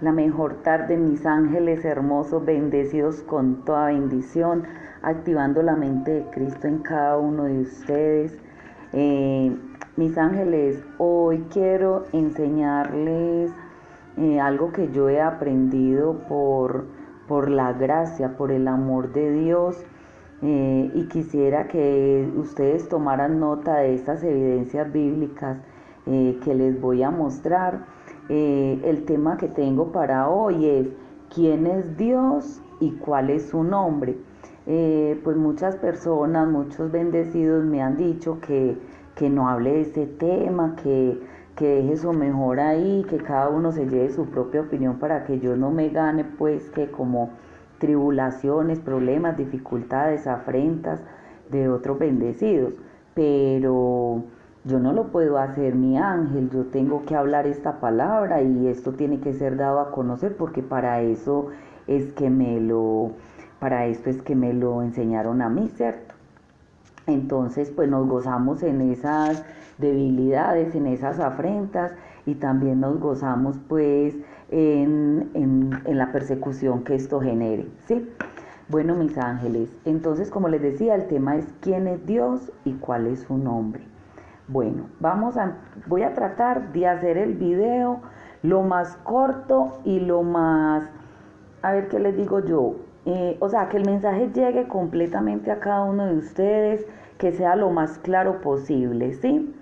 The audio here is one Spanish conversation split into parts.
La mejor tarde, mis ángeles hermosos, bendecidos con toda bendición, activando la mente de Cristo en cada uno de ustedes. Eh, Mis ángeles, hoy quiero enseñarles algo que yo he aprendido por la gracia, por el amor de Dios. Y quisiera que ustedes tomaran nota de estas evidencias bíblicas que les voy a mostrar. El tema que tengo para hoy es ¿quién es Dios y cuál es su nombre? Pues muchas personas, muchos bendecidos me han dicho que no hable de este tema, que deje su mejor ahí, que cada uno se lleve su propia opinión para que yo no me gane pues que como tribulaciones, problemas, dificultades, afrentas de otros bendecidos. Pero yo no lo puedo hacer, mi ángel, yo tengo que hablar esta palabra y esto tiene que ser dado a conocer porque para esto es que me lo enseñaron a mí, ¿cierto? Entonces, pues nos gozamos en esas debilidades, en esas afrentas y también nos gozamos pues en la persecución que esto genere, ¿sí? Bueno, mis ángeles, entonces como les decía, el tema es quién es Dios y cuál es su nombre. Bueno, voy a tratar de hacer el video lo más corto y lo más, a ver qué les digo yo, o sea, que el mensaje llegue completamente a cada uno de ustedes, que sea lo más claro posible, ¿sí?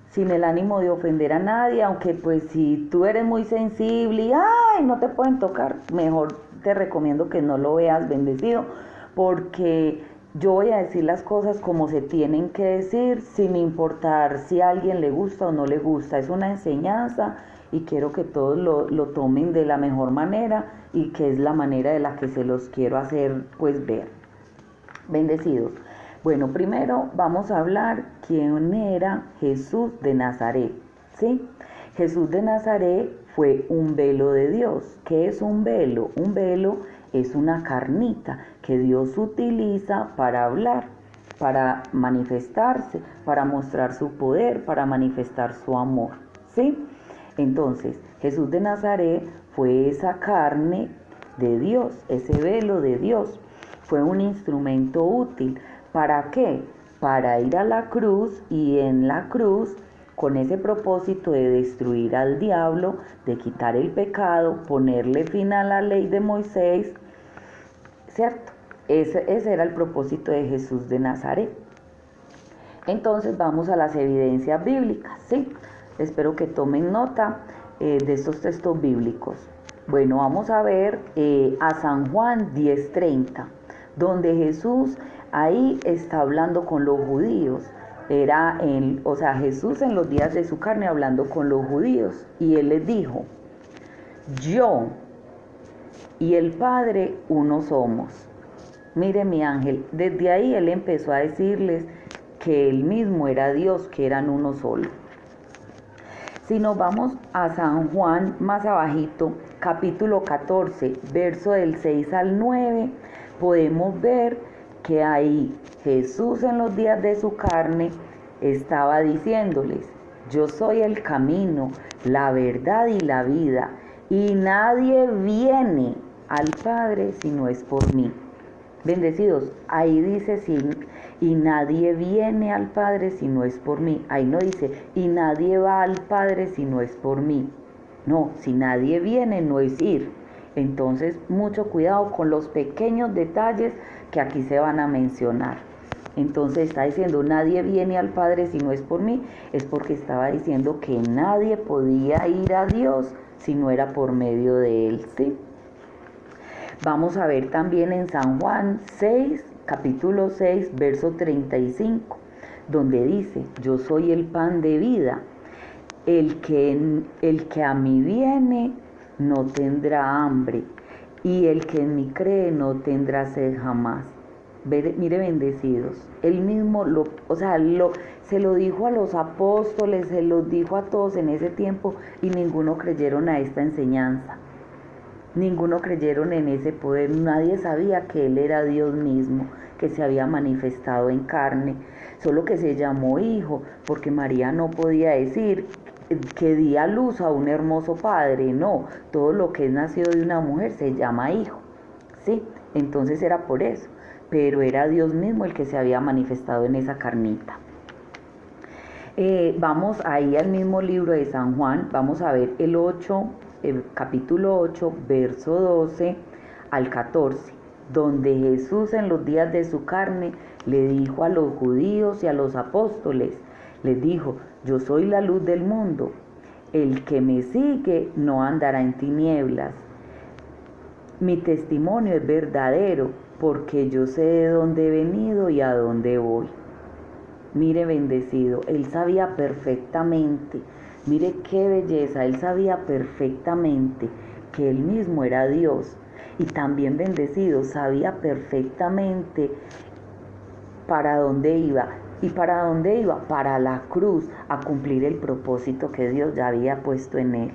Sin el ánimo de ofender a nadie, aunque pues si tú eres muy sensible y ay, no te pueden tocar, mejor te recomiendo que no lo veas, bendecido, porque yo voy a decir las cosas como se tienen que decir, sin importar si a alguien le gusta o no le gusta. Es una enseñanza y quiero que todos lo tomen de la mejor manera y que es la manera de la que se los quiero hacer pues ver. Bendecidos. Bueno, primero vamos a hablar quién era Jesús de Nazaret, ¿sí? Jesús de Nazaret fue un velo de Dios. ¿Qué es un velo? Un velo es una carnita que Dios utiliza para hablar, para manifestarse, para mostrar su poder, para manifestar su amor, ¿sí? Entonces, Jesús de Nazaret fue esa carne de Dios, ese velo de Dios. Fue un instrumento útil. ¿Para qué? Para ir a la cruz y en la cruz, con ese propósito de destruir al diablo, de quitar el pecado, ponerle fin a la ley de Moisés, ¿cierto? Ese era el propósito de Jesús de Nazaret. Entonces vamos a las evidencias bíblicas, ¿sí? Espero que tomen nota de estos textos bíblicos. Bueno, vamos a ver a San Juan 10:30, donde Jesús ahí está hablando con los judíos. Jesús en los días de su carne hablando con los judíos. Y él les dijo, yo y el Padre uno somos. Mire mi ángel, desde ahí él empezó a decirles que él mismo era Dios, que eran uno solo. Si nos vamos a San Juan más abajito, capítulo 14, verso del 6 al 9, podemos ver que ahí Jesús en los días de su carne estaba diciéndoles, yo soy el camino, la verdad y la vida, y nadie viene al Padre si no es por mí. Bendecidos, ahí dice y nadie viene al Padre si no es por mí. Ahí no dice y nadie va al Padre si no es por mí. No, si nadie viene no es ir. Entonces, mucho cuidado con los pequeños detalles que aquí se van a mencionar. Entonces está diciendo nadie viene al Padre si no es por mí, es porque estaba diciendo que nadie podía ir a Dios si no era por medio de Él, ¿sí? Vamos a ver también en San Juan 6, capítulo 6, verso 35, donde dice, yo soy el pan de vida, el que a mí viene no tendrá hambre, y el que en mí cree no tendrá sed jamás. Mire bendecidos, él mismo se lo dijo a los apóstoles, se lo dijo a todos en ese tiempo y ninguno creyeron a esta enseñanza. Ninguno creyeron en ese poder, nadie sabía que Él era Dios mismo, que se había manifestado en carne, solo que se llamó Hijo, porque María no podía decir que di a luz a un hermoso padre, no, todo lo que es nacido de una mujer se llama hijo, ¿sí? Entonces era por eso, pero era Dios mismo el que se había manifestado en esa carnita. Vamos ahí al mismo libro de San Juan, vamos a ver el capítulo 8, verso 12 al 14, donde Jesús en los días de su carne le dijo a los judíos y a los apóstoles, les dijo, yo soy la luz del mundo, el que me sigue no andará en tinieblas. Mi testimonio es verdadero, porque yo sé de dónde he venido y a dónde voy. Mire, bendecido, él sabía perfectamente, mire qué belleza, él sabía perfectamente que él mismo era Dios. Y también, bendecido, sabía perfectamente para dónde iba. ¿Y para dónde iba? Para la cruz, a cumplir el propósito que Dios ya había puesto en él.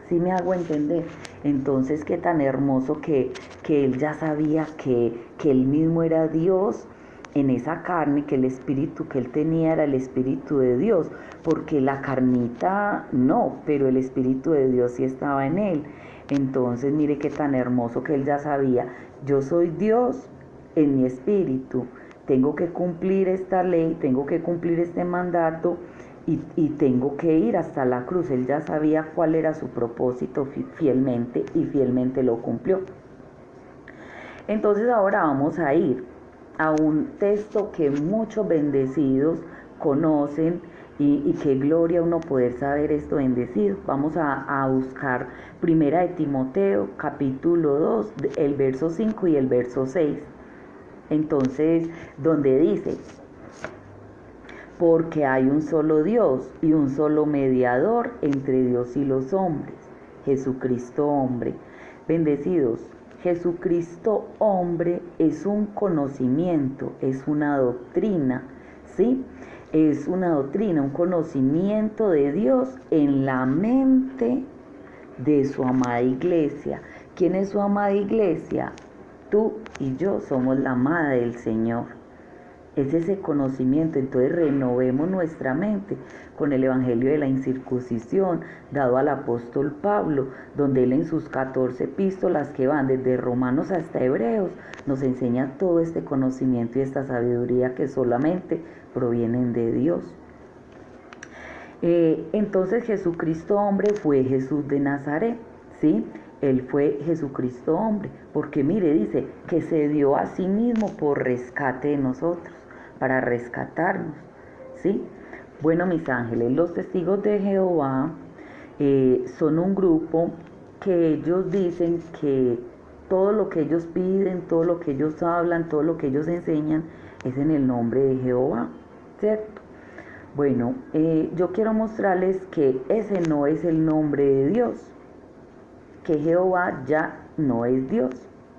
¿Sí me hago entender? Entonces, qué tan hermoso que él ya sabía que él mismo era Dios en esa carne, que el espíritu que él tenía era el espíritu de Dios, porque la carnita no, pero el espíritu de Dios sí estaba en él. Entonces, mire qué tan hermoso que él ya sabía, yo soy Dios en mi espíritu, tengo que cumplir esta ley, tengo que cumplir este mandato y tengo que ir hasta la cruz. Él ya sabía cuál era su propósito fielmente y fielmente lo cumplió. Entonces ahora vamos a ir a un texto que muchos bendecidos conocen y qué gloria uno poder saber esto bendecido. Vamos a buscar Primera de Timoteo, capítulo 2, el verso 5 y el verso 6. Entonces, donde dice, porque hay un solo Dios y un solo mediador entre Dios y los hombres, Jesucristo hombre. Bendecidos, Jesucristo hombre es un conocimiento, es una doctrina, ¿sí? Es una doctrina, un conocimiento de Dios en la mente de su amada iglesia. ¿Quién es su amada iglesia? Tú y yo somos la amada del Señor. Es ese conocimiento. Entonces renovemos nuestra mente con el evangelio de la incircuncisión dado al apóstol Pablo, donde él en sus 14 epístolas que van desde Romanos hasta Hebreos nos enseña todo este conocimiento y esta sabiduría que solamente provienen de Dios. Entonces Jesucristo hombre fue Jesús de Nazaret, ¿sí? Él fue Jesucristo hombre, porque mire, dice que se dio a sí mismo por rescate de nosotros, para rescatarnos, ¿sí? Bueno, mis ángeles, los testigos de Jehová son un grupo que ellos dicen que todo lo que ellos piden, todo lo que ellos hablan, todo lo que ellos enseñan es en el nombre de Jehová, ¿cierto? Bueno, yo quiero mostrarles que ese no es el nombre de Dios, que Jehová ya no es Dios,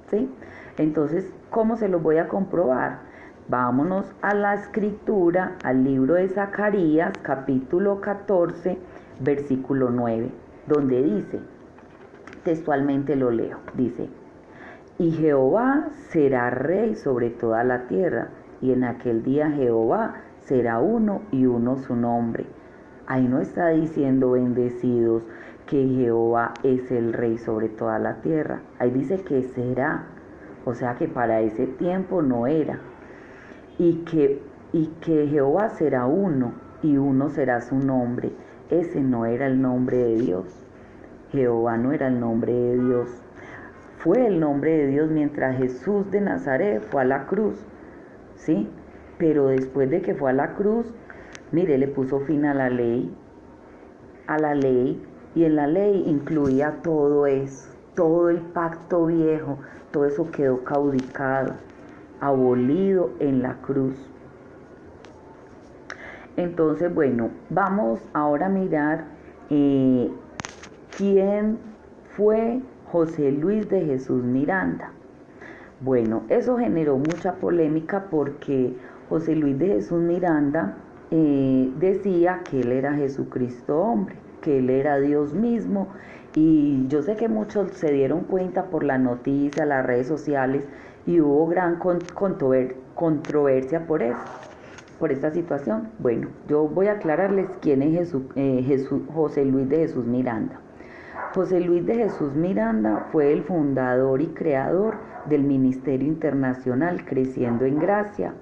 ¿sí? Entonces, ¿cómo se los voy a comprobar? Vámonos a la escritura, al libro de Zacarías, capítulo 14, versículo 9, donde dice, textualmente lo leo, dice, y Jehová será rey sobre toda la tierra, y en aquel día Jehová será uno y uno su nombre. Ahí no está diciendo, bendecidos, que Jehová es el rey sobre toda la tierra. Ahí dice que será, o sea que para ese tiempo no era. Y que Jehová será uno y uno será su nombre. Ese no era el nombre de Dios. Jehová no era el nombre de Dios. Fue el nombre de Dios mientras Jesús de Nazaret fue a la cruz, ¿sí? Pero después de que fue a la cruz, mire, le puso fin a la ley, y en la ley incluía todo eso, todo el pacto viejo, todo eso quedó caudicado, abolido en la cruz. Entonces, bueno, vamos ahora a mirar quién fue José Luis de Jesús Miranda. Bueno, eso generó mucha polémica porque José Luis de Jesús Miranda decía que él era Jesucristo hombre, que él era Dios mismo, y yo sé que muchos se dieron cuenta por la noticia, las redes sociales, y hubo gran controversia por eso. por esta situación. Bueno, yo voy a aclararles quién es José Luis de Jesús Miranda. José Luis de Jesús Miranda fue el fundador y creador del Ministerio Internacional Creciendo en Gracia,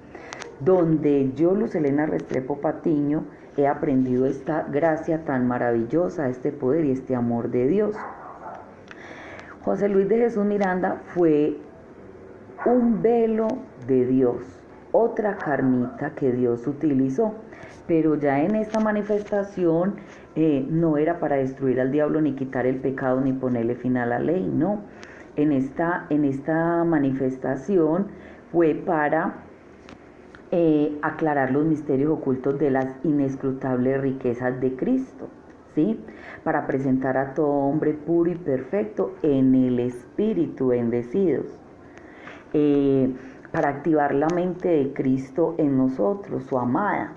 donde yo, Luz Helena Restrepo Patiño, he aprendido esta gracia tan maravillosa, este poder y este amor de Dios. José Luis de Jesús Miranda fue un velo de Dios, otra carnita que Dios utilizó, pero ya en esta manifestación no era para destruir al diablo, ni quitar el pecado, ni ponerle fin a la ley, no. En esta manifestación fue para aclarar los misterios ocultos de las inescrutables riquezas de Cristo, ¿sí? Para presentar a todo hombre puro y perfecto en el Espíritu, bendecidos. Para activar la mente de Cristo en nosotros, su amada,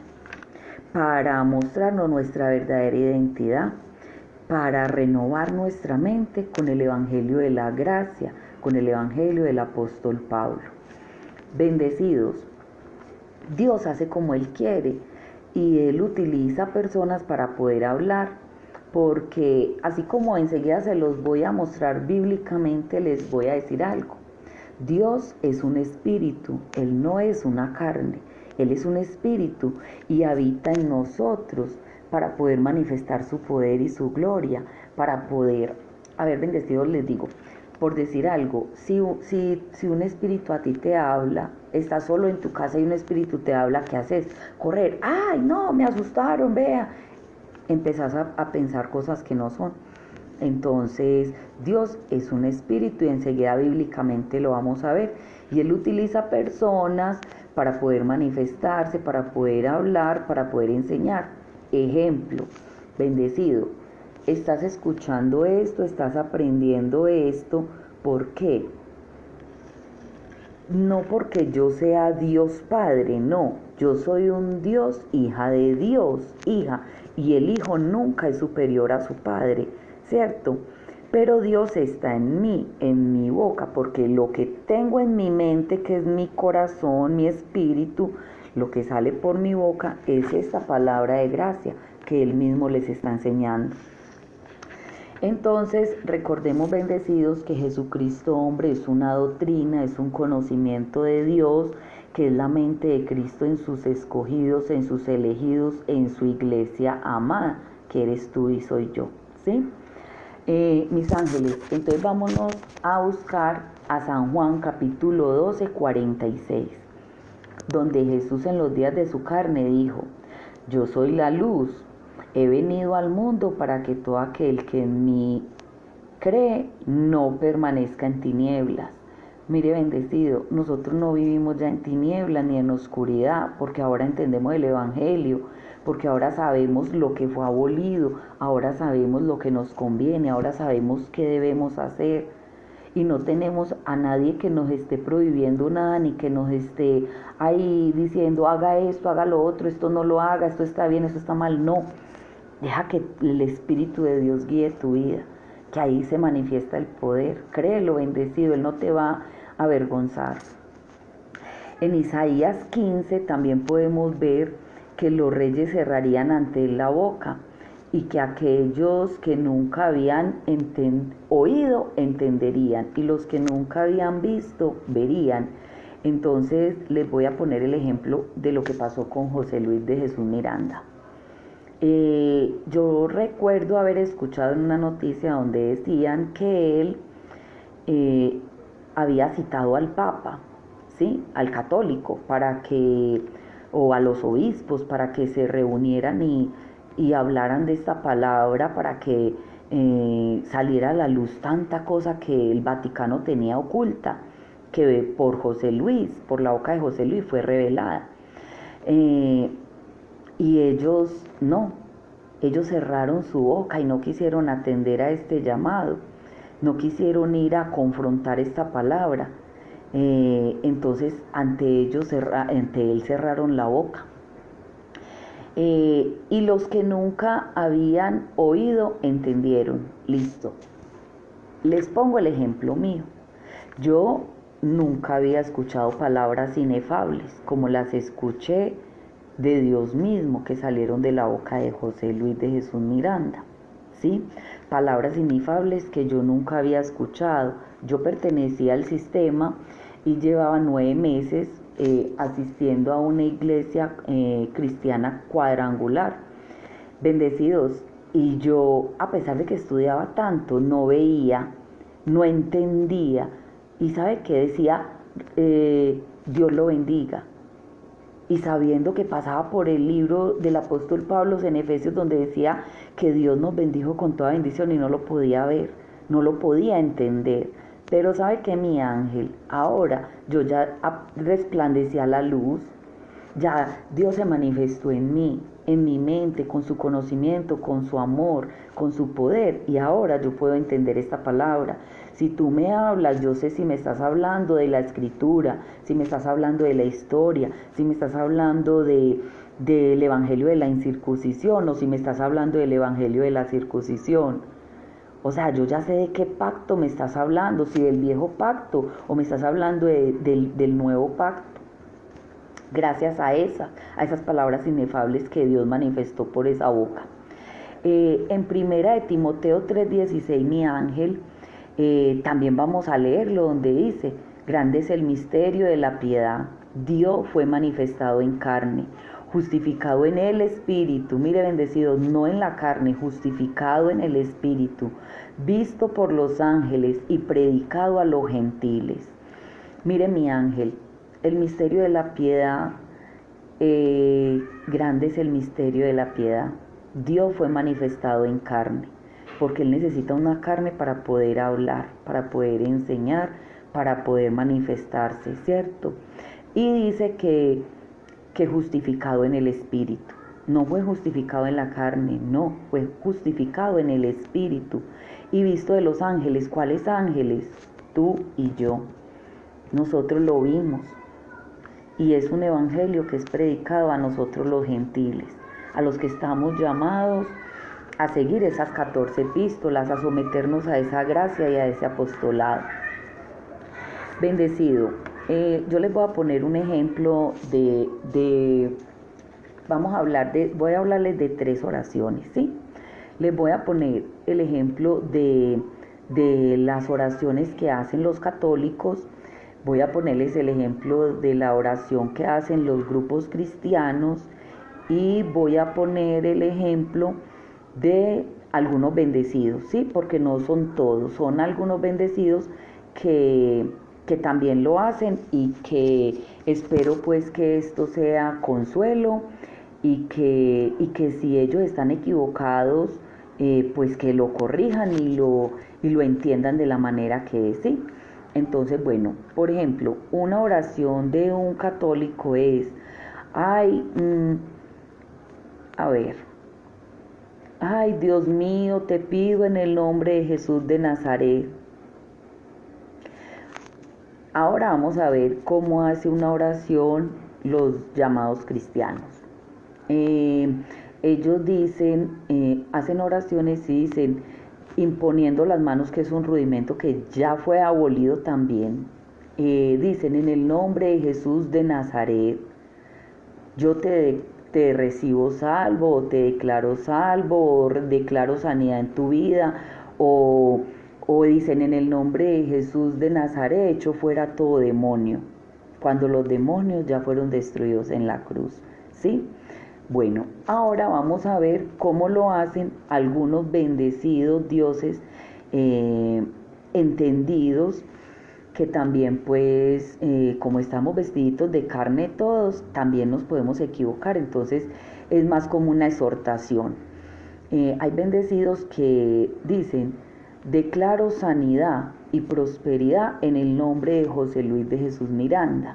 para mostrarnos nuestra verdadera identidad, para renovar nuestra mente con el Evangelio de la Gracia, con el Evangelio del apóstol Pablo. Bendecidos, Dios hace como Él quiere y Él utiliza personas para poder hablar, porque así como enseguida se los voy a mostrar bíblicamente, les voy a decir algo. Dios es un espíritu, Él no es una carne, Él es un espíritu y habita en nosotros para poder manifestar su poder y su gloria, para poder, bendecidos les digo, por decir algo, si un espíritu a ti te habla, estás solo en tu casa y un espíritu te habla, ¿qué haces? Correr, ¡ay no, me asustaron, vea! Empezás a pensar cosas que no son. Entonces, Dios es un espíritu y enseguida bíblicamente lo vamos a ver. Y Él utiliza personas para poder manifestarse, para poder hablar, para poder enseñar. Ejemplo, bendecido, estás escuchando esto, estás aprendiendo esto. ¿Por qué? No porque yo sea Dios Padre, no. Yo soy un Dios, hija de Dios, hija. Y el hijo nunca es superior a su padre, ¿cierto? Pero Dios está en mí, en mi boca, porque lo que tengo en mi mente, que es mi corazón, mi espíritu, lo que sale por mi boca es esta palabra de gracia que Él mismo les está enseñando. Entonces, recordemos, bendecidos, que Jesucristo, hombre, es una doctrina, es un conocimiento de Dios, que es la mente de Cristo en sus escogidos, en sus elegidos, en su iglesia amada, que eres tú y soy yo, ¿sí? Mis ángeles, entonces vámonos a buscar a San Juan capítulo 12, 46, donde Jesús en los días de su carne dijo: yo soy la luz, he venido al mundo para que todo aquel que en mí cree no permanezca en tinieblas. Mire, bendecido, nosotros no vivimos ya en tinieblas ni en oscuridad, porque ahora entendemos el Evangelio, porque ahora sabemos lo que fue abolido, ahora sabemos lo que nos conviene, ahora sabemos qué debemos hacer. Y no tenemos a nadie que nos esté prohibiendo nada, ni que nos esté ahí diciendo haga esto, haga lo otro, esto no lo haga, esto está bien, esto está mal. No, deja que el Espíritu de Dios guíe tu vida, que ahí se manifiesta el poder. Créelo, bendecido, Él no te va a avergonzar. En Isaías 15 también podemos ver que los reyes cerrarían ante Él la boca y que aquellos que nunca habían oído entenderían y los que nunca habían visto verían. Entonces les voy a poner el ejemplo de lo que pasó con José Luis de Jesús Miranda. Yo recuerdo haber escuchado en una noticia donde decían que él había citado al Papa, ¿sí? Al católico, o a los obispos, para que se reunieran y hablaran de esta palabra, para que saliera a la luz tanta cosa que el Vaticano tenía oculta, que por José Luis, por la boca de José Luis fue revelada. Y ellos cerraron su boca y no quisieron atender a este llamado, no quisieron ir a confrontar esta palabra. Entonces ante él cerraron la boca. Y los que nunca habían oído entendieron. Listo. Les pongo el ejemplo mío. Yo nunca había escuchado palabras inefables como las escuché de Dios mismo que salieron de la boca de José Luis de Jesús Miranda. ¿Sí? Palabras inefables que yo nunca había escuchado. Yo pertenecía al sistema y llevaba 9 meses asistiendo a una iglesia cristiana cuadrangular. Bendecidos. Y yo, a pesar de que estudiaba tanto, no veía, no entendía. Y ¿sabe qué decía? Dios lo bendiga. Y sabiendo que pasaba por el libro del apóstol Pablo en Efesios, donde decía que Dios nos bendijo con toda bendición, y no lo podía ver, no lo podía entender. Pero ¿sabe qué, mi ángel? Ahora yo ya resplandecía la luz, ya Dios se manifestó en mí, en mi mente, con su conocimiento, con su amor, con su poder, y ahora yo puedo entender esta palabra. Si tú me hablas, yo sé si me estás hablando de la escritura, si me estás hablando de la historia, si me estás hablando del evangelio de la incircuncisión, o si me estás hablando del evangelio de la circuncisión. O sea, yo ya sé de qué pacto me estás hablando, si del viejo pacto o me estás hablando del nuevo pacto. Gracias a esas palabras inefables que Dios manifestó por esa boca. En primera de Timoteo 3:16, mi ángel, también vamos a leerlo, donde dice: grande es el misterio de la piedad. Dios fue manifestado en carne, justificado en el Espíritu, mire bendecido, no en la carne, justificado en el Espíritu, visto por los ángeles y predicado a los gentiles. Mire, mi ángel, el misterio de la piedad, grande es el misterio de la piedad. Dios fue manifestado en carne, porque Él necesita una carne para poder hablar, para poder enseñar, para poder manifestarse, ¿cierto? Y dice que justificado en el Espíritu. No fue justificado en la carne, no, fue justificado en el Espíritu. Y visto de los ángeles. ¿Cuáles ángeles? Tú y yo. Nosotros lo vimos. Y es un evangelio que es predicado a nosotros los gentiles, a los que estamos llamados a seguir esas 14 epístolas, a someternos a esa gracia y a ese apostolado. Bendecido. Yo les voy a poner un ejemplo voy a hablarles de 3 oraciones, ¿sí? Les voy a poner el ejemplo de las oraciones que hacen los católicos. Voy a ponerles el ejemplo de la oración que hacen los grupos cristianos, y voy a poner el ejemplo de algunos bendecidos, ¿sí? Porque no son todos, son algunos bendecidos que también lo hacen, y que espero pues que esto sea consuelo, y que si ellos están equivocados, pues que lo corrijan y lo entiendan de la manera que es, ¿sí? Entonces, bueno, por ejemplo, una oración de un católico es: ay, ay, Dios mío, te pido en el nombre de Jesús de Nazaret. Ahora vamos a ver cómo hace una oración los llamados cristianos. Ellos dicen, hacen oraciones y dicen, imponiendo las manos, que es un rudimento que ya fue abolido también. Dicen: en el nombre de Jesús de Nazaret, yo te recibo salvo, o te declaro salvo, o declaro sanidad en tu vida, o dicen: en el nombre de Jesús de Nazaret, echo fuera todo demonio, cuando los demonios ya fueron destruidos en la cruz, ¿sí? Bueno, ahora vamos a ver cómo lo hacen algunos bendecidos dioses entendidos, que también pues como estamos vestiditos de carne todos, también nos podemos equivocar, entonces es más como una exhortación. Hay bendecidos que dicen: declaro sanidad y prosperidad en el nombre de José Luis de Jesús Miranda.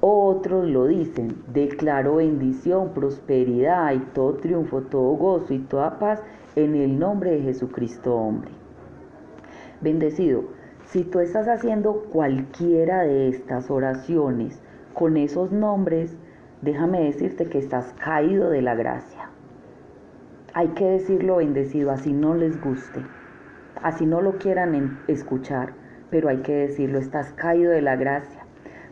Otros lo dicen: declaro bendición, prosperidad y todo triunfo, todo gozo y toda paz en el nombre de Jesucristo hombre. Bendecido, si tú estás haciendo cualquiera de estas oraciones con esos nombres, déjame decirte que estás caído de la gracia. Hay que decirlo, bendecido, así no les guste, así no lo quieran escuchar, pero hay que decirlo: estás caído de la gracia.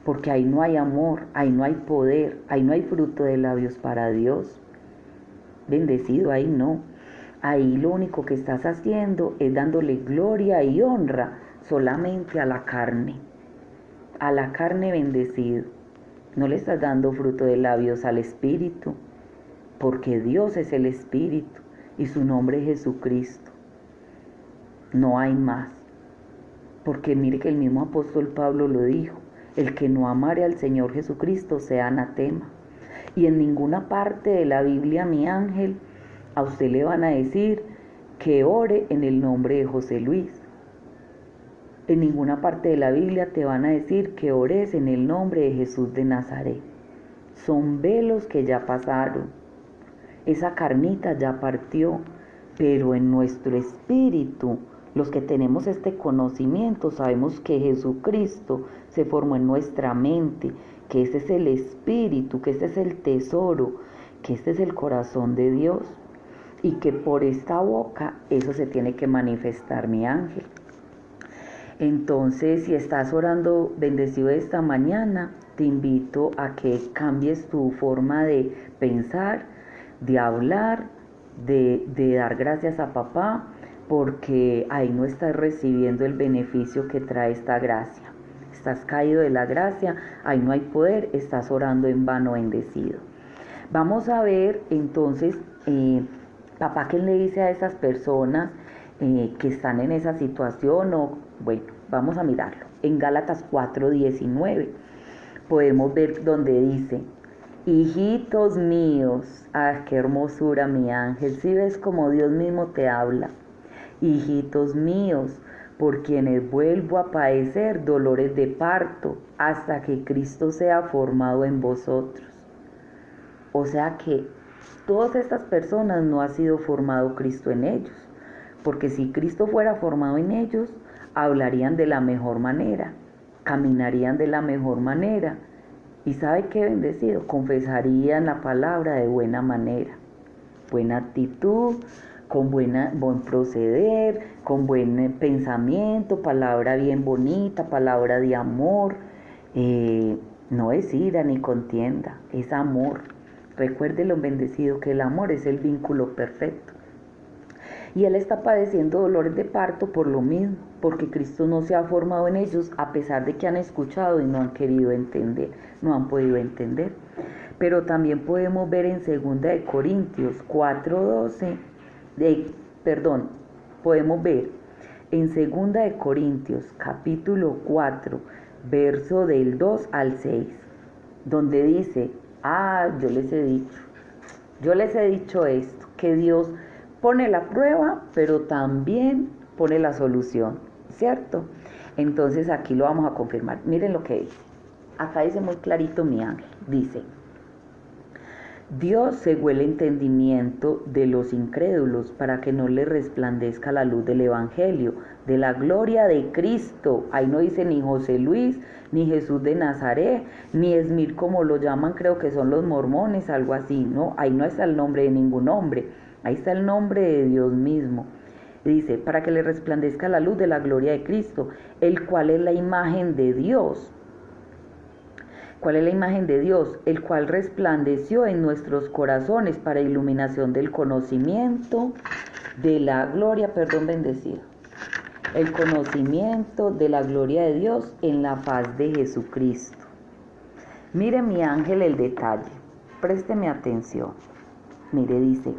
porque ahí no hay amor, ahí no hay poder, ahí no hay fruto de labios para Dios. Bendecido, ahí no. Ahí lo único que estás haciendo es dándole gloria y honra solamente a la carne bendecido. No le estás dando fruto de labios al Espíritu, porque Dios es el Espíritu y su nombre es Jesucristo. No hay más. Porque mire que el mismo apóstol Pablo lo dijo, el que no amare al Señor Jesucristo sea anatema. Y en ninguna parte de la Biblia, mi ángel, a usted le van a decir que ore en el nombre de José Luis. En ninguna parte de la Biblia te van a decir que ores en el nombre de Jesús de Nazaret. Son velos que ya pasaron. Esa carnita ya partió, pero en nuestro espíritu, los que tenemos este conocimiento, sabemos que Jesucristo se formó en nuestra mente, que ese es el espíritu, que ese es el tesoro, que este es el corazón de Dios, y que por esta boca eso se tiene que manifestar, mi ángel. Entonces, si estás orando bendecido esta mañana, te invito a que cambies tu forma de pensar, de hablar, de dar gracias a papá, porque ahí no estás recibiendo el beneficio que trae esta gracia. Estás caído de la gracia, ahí no hay poder, estás orando en vano bendecido. Vamos a ver entonces, papá, ¿qué le dice a esas personas que están en esa situación? Bueno, vamos a mirarlo. En Gálatas 4:19 podemos ver donde dice: hijitos míos, qué hermosura, mi ángel, si ves como Dios mismo te habla. Hijitos míos, por quienes vuelvo a padecer dolores de parto hasta que Cristo sea formado en vosotros. O sea que todas estas personas no ha sido formado Cristo en ellos, porque si Cristo fuera formado en ellos, hablarían de la mejor manera, caminarían de la mejor manera, y ¿sabe qué bendecido? Confesarían la palabra de buena manera, buena actitud, con buen proceder, con buen pensamiento, palabra bien bonita, palabra de amor. No es ira ni contienda, es amor. Recuérdelo, bendecido, que el amor es el vínculo perfecto. Y él está padeciendo dolores de parto por lo mismo, porque Cristo no se ha formado en ellos, a pesar de que han escuchado y no han querido entender, no han podido entender. Pero también podemos ver en 2 Corintios 4:12, podemos ver en 2 Corintios capítulo 4, verso del 2 al 6, donde dice: yo les he dicho esto, que Dios pone la prueba, pero también pone la solución, ¿cierto? Entonces aquí lo vamos a confirmar. Miren lo que dice. Acá dice muy clarito, mi ángel. Dice: Dios cegó el entendimiento de los incrédulos para que no les resplandezca la luz del Evangelio, de la gloria de Cristo. Ahí no dice ni José Luis, ni Jesús de Nazaret, ni Esmir, como lo llaman, creo que son los mormones, algo así, ¿no? Ahí no está el nombre de ningún hombre, ahí está el nombre de Dios mismo. Dice: para que le resplandezca la luz de la gloria de Cristo, el cual es la imagen de Dios. ¿Cuál es la imagen de Dios? El cual resplandeció en nuestros corazones para iluminación del conocimiento de la gloria, bendecido. El conocimiento de la gloria de Dios en la faz de Jesucristo. Mire, mi ángel, el detalle. Présteme atención. Mire, dice: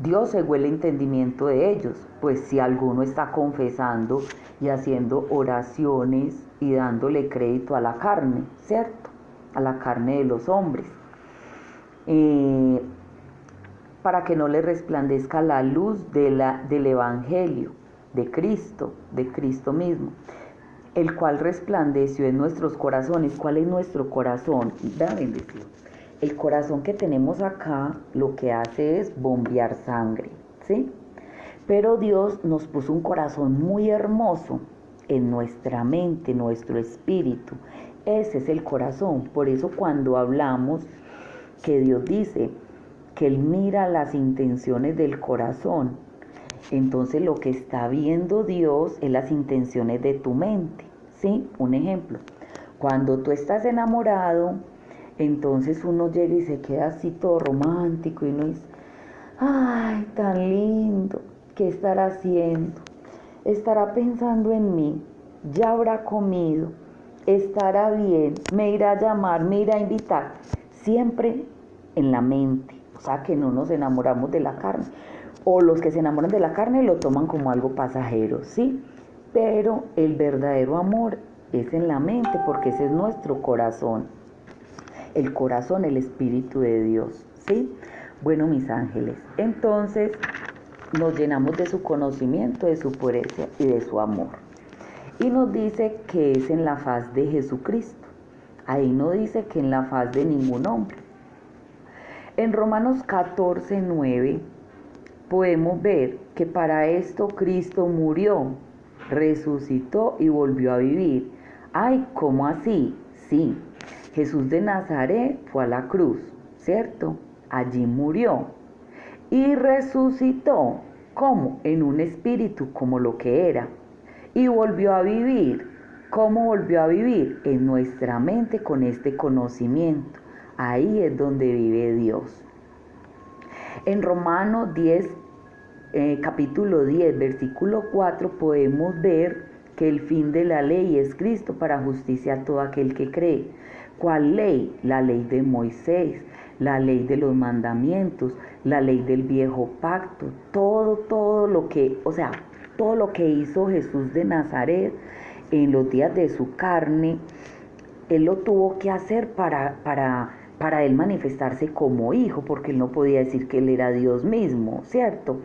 Dios cegó el entendimiento de ellos, pues si alguno está confesando y haciendo oraciones y dándole crédito a la carne, ¿cierto? A la carne de los hombres, para que no le resplandezca la luz del Evangelio de Cristo mismo, el cual resplandeció en nuestros corazones. ¿Cuál es nuestro corazón? Vean, bendecido. El corazón que tenemos acá lo que hace es bombear sangre, ¿sí? Pero Dios nos puso un corazón muy hermoso en nuestra mente, nuestro espíritu. Ese es el corazón. Por eso cuando hablamos que Dios dice que Él mira las intenciones del corazón, entonces lo que está viendo Dios es las intenciones de tu mente, ¿sí? Un ejemplo. Cuando tú estás enamorado, entonces uno llega y se queda así todo romántico y uno dice, ay, tan lindo, ¿qué estará haciendo? Estará pensando en mí, ya habrá comido, estará bien, me irá a llamar, me irá a invitar, siempre en la mente. O sea, que no nos enamoramos de la carne, o los que se enamoran de la carne lo toman como algo pasajero, ¿sí? Pero el verdadero amor es en la mente, porque ese es nuestro corazón, el corazón, el Espíritu de Dios, ¿sí? Bueno, mis ángeles, entonces nos llenamos de su conocimiento, de su pureza y de su amor. Y nos dice que es en la faz de Jesucristo. Ahí no dice que en la faz de ningún hombre. En Romanos 14:9 podemos ver que para esto Cristo murió, resucitó y volvió a vivir. Ay, ¿cómo así? Sí, Jesús de Nazaret fue a la cruz, ¿cierto? Allí murió y resucitó. ¿Cómo? En un espíritu, como lo que era. Y volvió a vivir. ¿Cómo volvió a vivir? En nuestra mente, con este conocimiento. Ahí es donde vive Dios. En Romanos 10, capítulo 10, versículo 4, podemos ver que el fin de la ley es Cristo para justicia a todo aquel que cree. ¿Cuál ley? La ley de Moisés, la ley de los mandamientos, la ley del viejo pacto, todo lo que, todo lo que hizo Jesús de Nazaret en los días de su carne, él lo tuvo que hacer para él manifestarse como hijo, porque él no podía decir que él era Dios mismo, ¿cierto?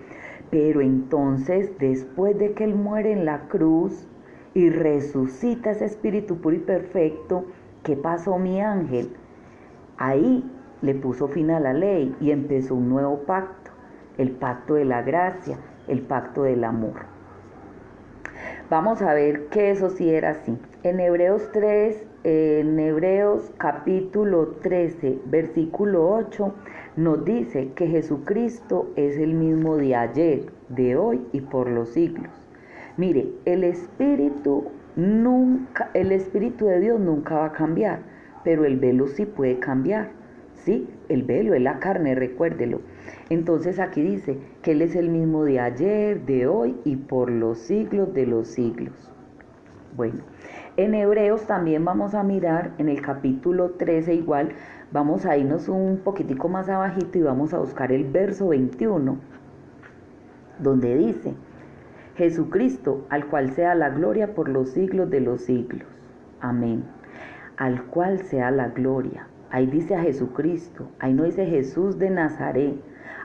Pero entonces, después de que él muere en la cruz y resucita ese espíritu puro y perfecto, ¿qué pasó, mi ángel? Ahí le puso fin a la ley y empezó un nuevo pacto, el pacto de la gracia, el pacto del amor. Vamos a ver que eso sí era así. En Hebreos capítulo 13, versículo 8, nos dice que Jesucristo es el mismo de ayer, de hoy y por los siglos. Mire, el Espíritu de Dios nunca va a cambiar, pero el velo sí puede cambiar, ¿sí? El velo es la carne, recuérdelo. Entonces aquí dice que Él es el mismo de ayer, de hoy y por los siglos de los siglos. Bueno, en Hebreos también vamos a mirar en el capítulo 13 igual, vamos a irnos un poquitico más abajito y vamos a buscar el verso 21, donde dice, Jesucristo, al cual sea la gloria por los siglos de los siglos. Amén. Al cual sea la gloria. Ahí dice a Jesucristo, ahí no dice Jesús de Nazaret,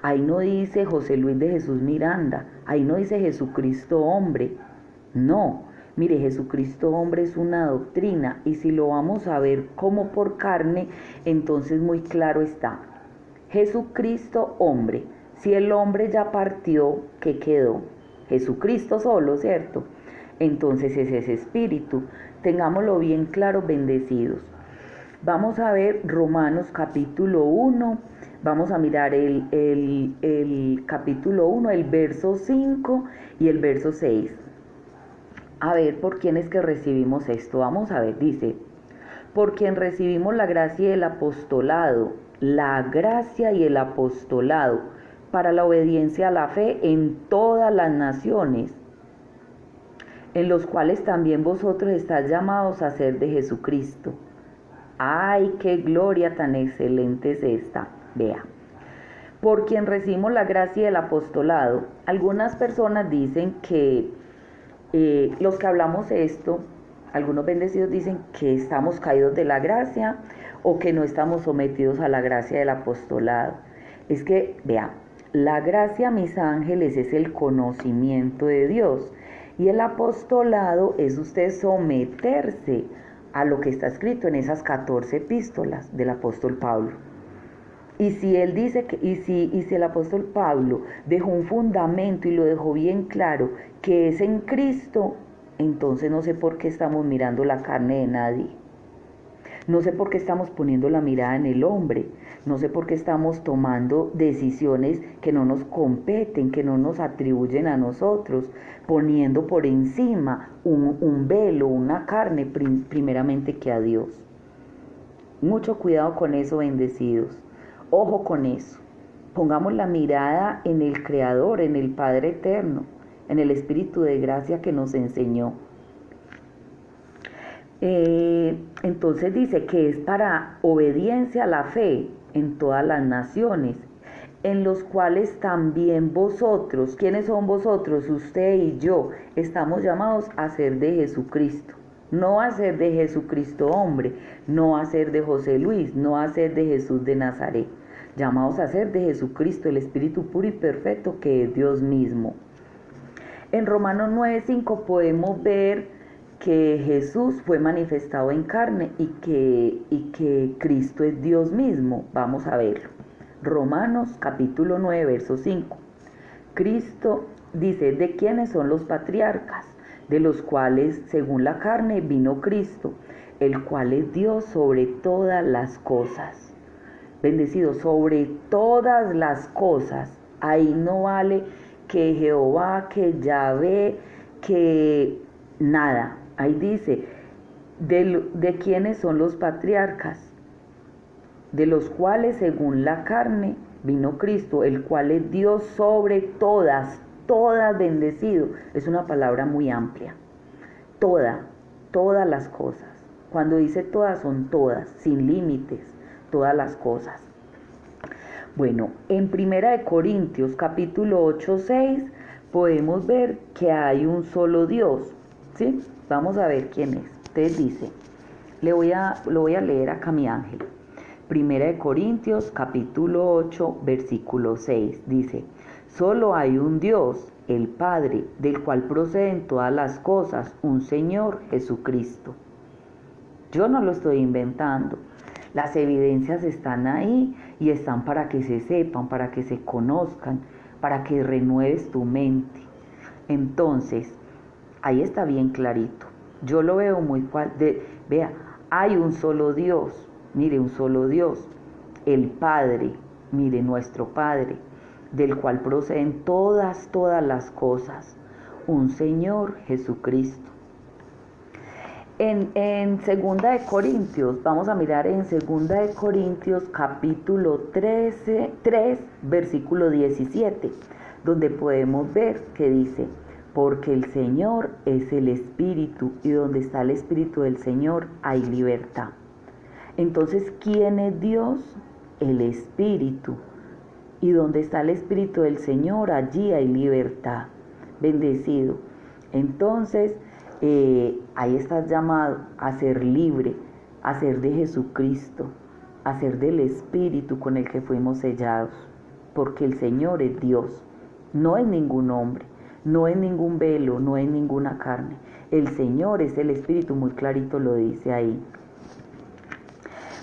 ahí no dice José Luis de Jesús Miranda, ahí no dice Jesucristo hombre. No, mire, Jesucristo hombre es una doctrina y si lo vamos a ver como por carne, entonces muy claro está. Jesucristo hombre, si el hombre ya partió, ¿qué quedó? Jesucristo solo, ¿cierto? Entonces es ese espíritu. Tengámoslo bien claro, bendecidos. Vamos a ver Romanos capítulo 1, vamos a mirar el capítulo 1, el verso 5 y el verso 6. A ver, ¿por quién es que recibimos esto? Vamos a ver, dice, por quien recibimos la gracia y el apostolado, la gracia y el apostolado, para la obediencia a la fe en todas las naciones, en los cuales también vosotros estáis llamados a ser de Jesucristo. ¡Ay, qué gloria tan excelente es esta! Vea, por quien recibimos la gracia del apostolado. Algunas personas dicen que los que hablamos esto, algunos bendecidos dicen que estamos caídos de la gracia o que no estamos sometidos a la gracia del apostolado. Es que, vea, la gracia, mis ángeles, es el conocimiento de Dios y el apostolado es usted someterse a lo que está escrito en esas 14 epístolas del apóstol Pablo. Y si él dice que, y si el apóstol Pablo dejó un fundamento y lo dejó bien claro, que es en Cristo, entonces no sé por qué estamos mirando la carne de nadie. No sé por qué estamos poniendo la mirada en el hombre. No sé por qué estamos tomando decisiones que no nos competen, que no nos atribuyen a nosotros, poniendo por encima un velo, una carne, primeramente que a Dios. Mucho cuidado con eso, bendecidos. Ojo con eso. Pongamos la mirada en el Creador, en el Padre Eterno, en el Espíritu de gracia que nos enseñó. Entonces dice que es para obediencia a la fe en todas las naciones, en los cuales también vosotros, ¿quiénes son vosotros? Usted y yo, estamos llamados a ser de Jesucristo. No a ser de Jesucristo hombre, no a ser de José Luis, no a ser de Jesús de Nazaret. Llamados a ser de Jesucristo, el Espíritu puro y perfecto que es Dios mismo. En Romanos 9:5 podemos ver que Jesús fue manifestado en carne y que Cristo es Dios mismo. Vamos a verlo. Romanos capítulo 9, verso 5. Cristo dice, ¿de quiénes son los patriarcas? De los cuales, según la carne, vino Cristo, el cual es Dios sobre todas las cosas. Bendecido, sobre todas las cosas. Ahí no vale que Jehová, que Yahvé, que nada. Ahí dice, de quiénes son los patriarcas, de los cuales según la carne vino Cristo, el cual es Dios sobre todas, bendecido. Es una palabra muy amplia. Todas las cosas. Cuando dice todas, son todas, sin límites, todas las cosas. Bueno, en 1 Corintios capítulo 8:6 podemos ver que hay un solo Dios, ¿sí? Vamos a ver quién es. Entonces dice, lo voy a leer acá mi ángel. 1 Corintios capítulo 8 versículo 6 dice, solo hay un Dios, el Padre, del cual proceden todas las cosas, un Señor Jesucristo. Yo no lo estoy inventando. Las evidencias están ahí y están para que se sepan, para que se conozcan, para que renueves tu mente. Entonces, ahí está bien clarito. Yo lo veo muy vea, hay un solo Dios. Mire, un solo Dios, el Padre, mire, nuestro Padre, del cual proceden todas las cosas, un Señor Jesucristo. En 2 de Corintios, vamos a mirar en 2 de Corintios capítulo 3, versículo 17, donde podemos ver que dice, porque el Señor es el Espíritu y donde está el Espíritu del Señor hay libertad. Entonces, ¿quién es Dios? El Espíritu. Y donde está el Espíritu del Señor, allí hay libertad. Bendecido. Entonces, ahí estás llamado a ser libre, a ser de Jesucristo, a ser del Espíritu con el que fuimos sellados. Porque el Señor es Dios. No es ningún hombre, no es ningún velo, no es ninguna carne. El Señor es el Espíritu, muy clarito lo dice ahí.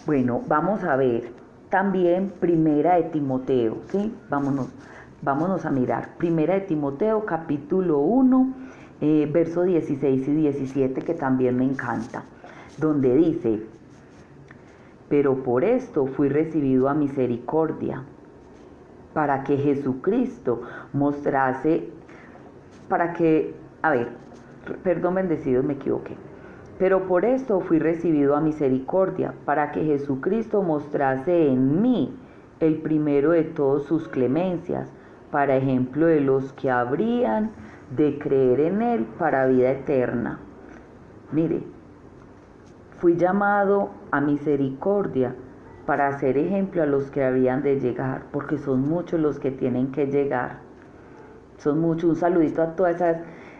Bueno, vamos a ver también 1 de Timoteo, ¿sí? Vámonos a mirar. 1 de Timoteo, capítulo 1, versos 16 y 17, que también me encanta, donde dice, pero por esto fui recibido a misericordia, para que Jesucristo mostrase, perdón, bendecidos, me equivoqué. Pero por esto fui recibido a misericordia, para que Jesucristo mostrase en mí el primero de todas sus clemencias, para ejemplo de los que habrían de creer en Él para vida eterna. Mire, fui llamado a misericordia para hacer ejemplo a los que habrían de llegar, porque son muchos los que tienen que llegar. Son muchos. Un saludito a todas esas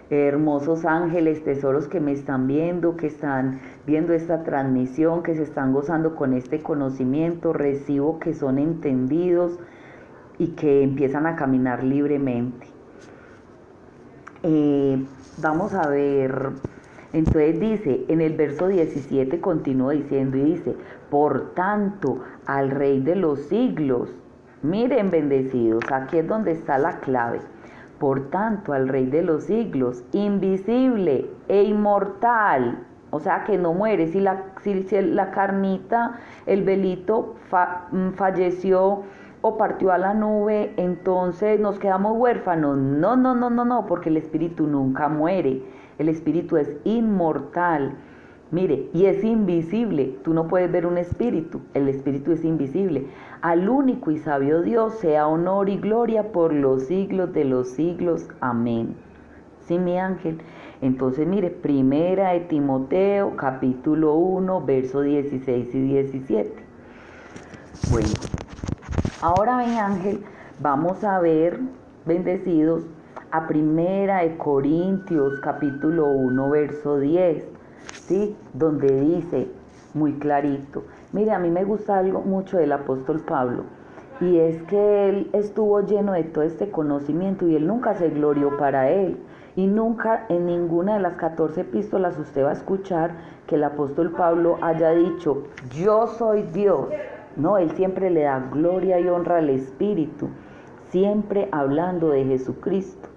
hermosos ángeles, tesoros que me están viendo, que están viendo esta transmisión, que se están gozando con este conocimiento. Recibo que son entendidos y que empiezan a caminar libremente. Vamos a ver, entonces dice, en el verso 17 continúa diciendo y dice, por tanto, al Rey de los siglos, miren bendecidos, aquí es donde está la clave. Por tanto, al Rey de los siglos, invisible e inmortal, O sea que no muere. Si la carnita, el velito falleció o partió a la nube, entonces nos quedamos huérfanos. No, porque el espíritu nunca muere. El espíritu es inmortal. Mire, y es invisible. Tú no puedes ver un espíritu. El espíritu es invisible. Al único y sabio Dios sea honor y gloria por los siglos de los siglos. Amén. Sí, mi ángel. Entonces, mire, primera de Timoteo, capítulo 1, versos 16 y 17. Bueno, ahora, mi ángel, vamos a ver, bendecidos, a primera de Corintios, capítulo 1, verso 10, ¿sí? Donde dice, muy clarito, mire, a mí me gusta algo mucho del apóstol Pablo, y es que él estuvo lleno de todo este conocimiento y él nunca se glorió para él. Y nunca en ninguna de las 14 epístolas usted va a escuchar que el apóstol Pablo haya dicho, yo soy Dios. No, él siempre le da gloria y honra al Espíritu, siempre hablando de Jesucristo,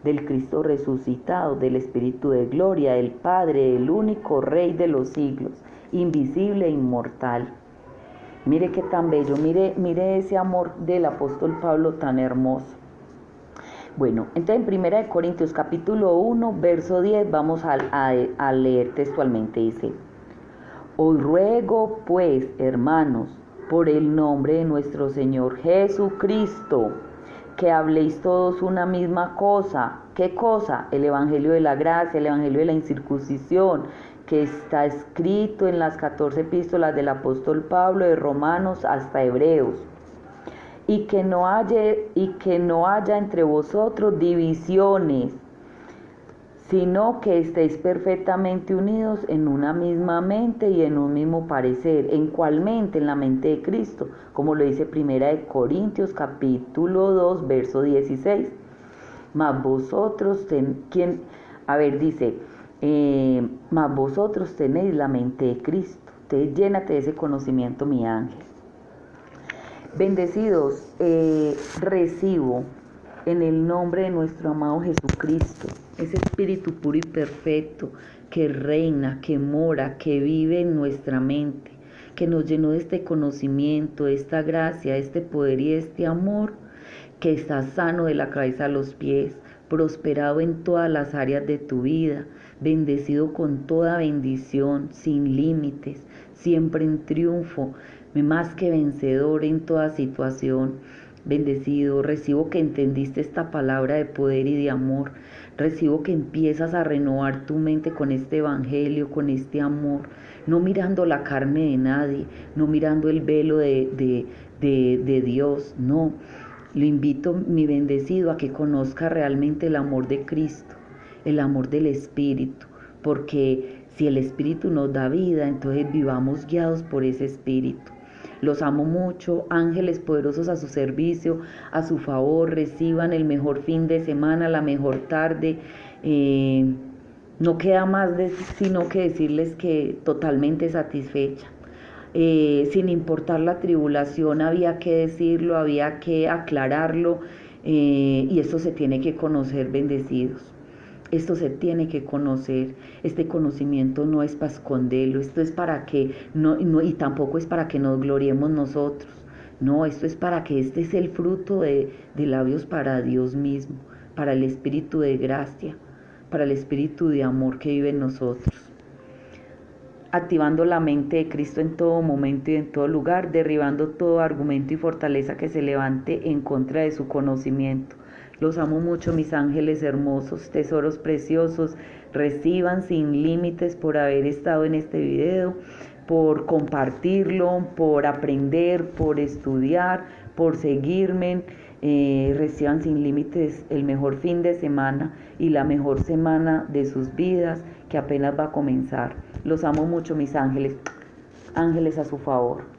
del Cristo resucitado, del Espíritu de gloria, del Padre, el único Rey de los siglos, invisible e inmortal. Mire qué tan bello, mire ese amor del apóstol Pablo tan hermoso. Bueno, entonces en 1 Corintios capítulo 1, verso 10, vamos a leer textualmente, dice, os ruego pues, hermanos, por el nombre de nuestro Señor Jesucristo, que habléis todos una misma cosa. ¿Qué cosa? El evangelio de la gracia, el evangelio de la incircuncisión, que está escrito en las 14 epístolas del apóstol Pablo, de Romanos hasta Hebreos. Y que no haya entre vosotros divisiones, sino que estéis perfectamente unidos en una misma mente y en un mismo parecer. ¿En cuál mente? En la mente de Cristo, como lo dice 1 Corintios capítulo 2, verso 16. Mas vosotros mas vosotros tenéis la mente de Cristo. Entonces llénate de ese conocimiento, mi ángel. Bendecidos, recibo en el nombre de nuestro amado Jesucristo, ese Espíritu puro y perfecto que reina, que mora, que vive en nuestra mente, que nos llenó de este conocimiento, de esta gracia, de este poder y de este amor, que está sano de la cabeza a los pies, prosperado en todas las áreas de tu vida, bendecido con toda bendición, sin límites, siempre en triunfo, más que vencedor en toda situación. Bendecido, recibo que entendiste esta palabra de poder y de amor. Recibo que empiezas a renovar tu mente con este evangelio, con este amor, no mirando la carne de nadie, no mirando el velo de Dios, no. Lo invito, mi bendecido, a que conozca realmente el amor de Cristo, el amor del Espíritu, porque si el Espíritu nos da vida, entonces vivamos guiados por ese Espíritu. Los amo mucho, ángeles poderosos a su servicio, a su favor, reciban el mejor fin de semana, la mejor tarde. No queda más sino que decirles que totalmente satisfecha. Sin importar la tribulación, había que decirlo, había que aclararlo, y esto se tiene que conocer, bendecidos. Esto se tiene que conocer. Este conocimiento no es para esconderlo, esto es para que y tampoco es para que nos gloriemos nosotros. No, esto es para que este es el fruto de labios para Dios mismo, para el Espíritu de gracia, para el Espíritu de amor que vive en nosotros. Activando la mente de Cristo en todo momento y en todo lugar, derribando todo argumento y fortaleza que se levante en contra de su conocimiento. Los amo mucho, mis ángeles hermosos, tesoros preciosos. Reciban sin límites por haber estado en este video, por compartirlo, por aprender, por estudiar, por seguirme. Reciban sin límites el mejor fin de semana y la mejor semana de sus vidas que apenas va a comenzar. Los amo mucho, mis ángeles, ángeles a su favor.